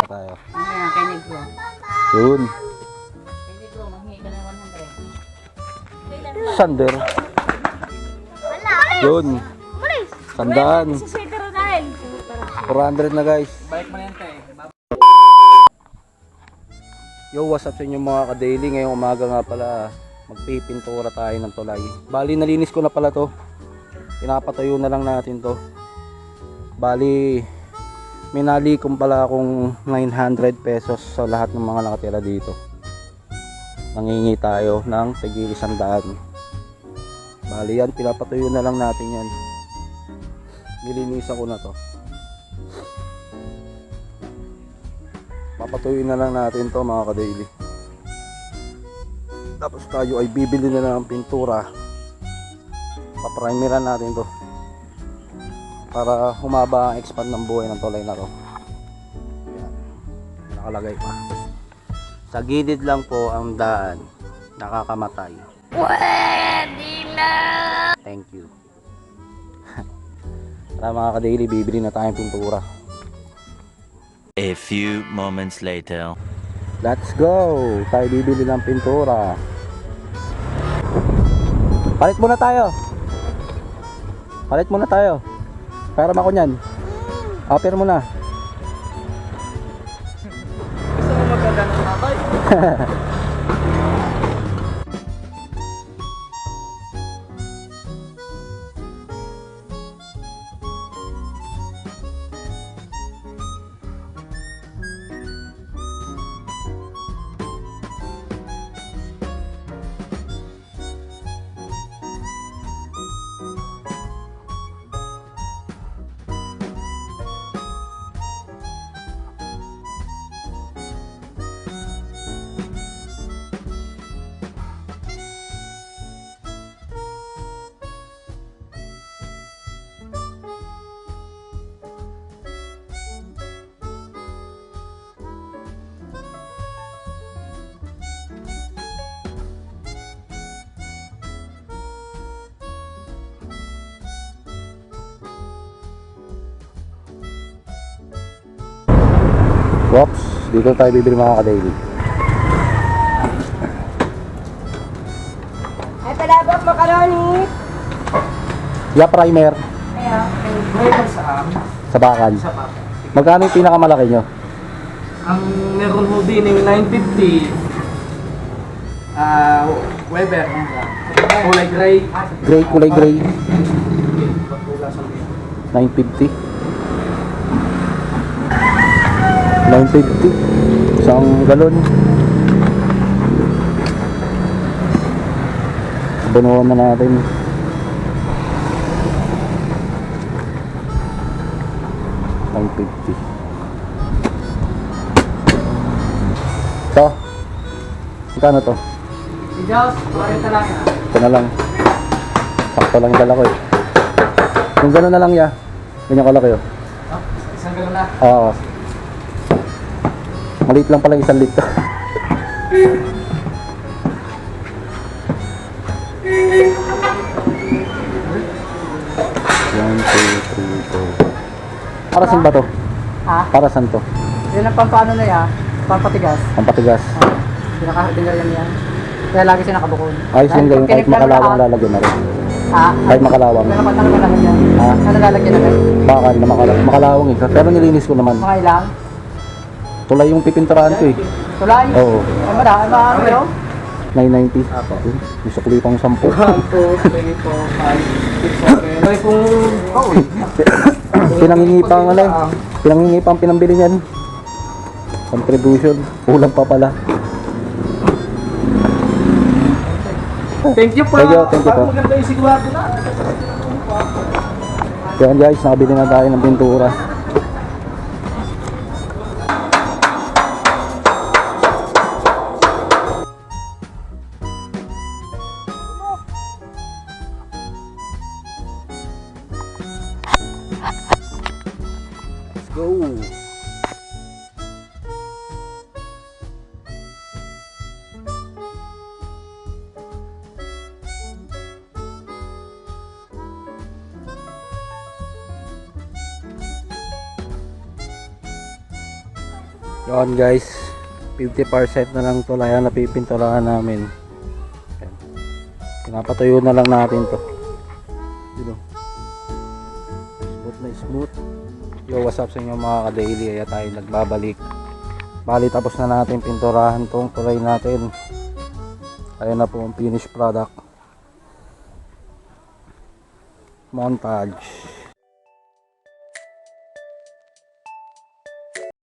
tayo. Ayan, kay Negro. Yun. Kay Negro, manghingi ka ng 100. Sander. Yun. Sandaan. Si Sweater dahil. 400 na guys. Balik mo na yan, te. Yo, what's up sa inyo mga ka-daily? Ngayong umaga nga pala, magpipintura tayo ng tulay. Bali, nalinis ko na pala to. Pinapatayo na lang natin to. Bali, may nalikom pala akong 900 pesos sa lahat ng mga nakatira dito. Nangingi tayo ng tigil 100. Bali yan, pinapatayo na lang natin yan. Nilinisan ko na to. Papatuyin na lang natin to mga ka-daily. Tapos tayo ay bibili na ng pintura. Paprimeran natin to para humaba ang expand ng buhay ng tulay na to. Yan. Nakalagay pa. Sa gilid lang po ang daan. Nakakamatay. Pwede na! Thank you. Tara mga ka-daily, bibili na tayong pintura. A few moments later. Let's go! Tayo bibili ng pintura. Palit muna tayo. Palit muna tayo. Pera mo ako nyan. Offer mo na. Gusto mo magkagano na tayo? Oops, dito tayo bibili mga ka-daily. Ay, palabok macaroni. Ya primer Ayan. Ngayon saan? sa bakal. Sa papa. Magkano yung pinakamalaki nyo? Ang meron ho din yung 950. Weber. Kulay gray. Gray, kulay gray. Pagkula sa mga. 950. 950. Isang galon. Bunuan na natin. $950. Ito. Magkano to? Si Joss, 40 lang yan. Ito na lang. Sakto lang yung dala ko eh. Kung gano'n na lang ya. Ganyan kalaki oh. Isang gano'n na. Oo. Maliit lang pala 1 litro. One, two, three, four. Para saan ba to? Ha? Para saan to? Yun ang pampano na yan. Pampatigas. Pampatigas. Pinaka-dinaryan yan. Kaya lagi siya nakabukod. Ayos lang gawin kahit makalawang lalagyan na rin. Ha? Kahit makalawang. Pero ano lalagyan yan? Ha? Ano lalagyan na rin? Bakal na makalawang eh. Pero nilinis ko naman. Mga ilang? Tulay yung pipinturahan ko eh. Tulay? Oo. Ay, marami yun. 990. Yung sukli pang 10. 1, 2, 3, 4, 5, 6, 7. Ay kung... Oh, Pinangingi pang ano eh. Pinangingi pang pinambili niyan. Contribution. Kulang pa pala. Thank you po. Thank you po. Parang maganda yung sigurado na. Yan guys, nakabili na tayo ng pintura. Let's go. Yun guys, 50% na lang to lang napipinturahan namin. Ayan. Pinapatuyo na lang natin to. Dito. Smooth na smooth. Yo, what's up sa inyo mga ka-daily? Kaya tayo nagbabalik. Bali tapos na natin pinturahan tong tulay natin. Ayan na po ang finished product. Montage.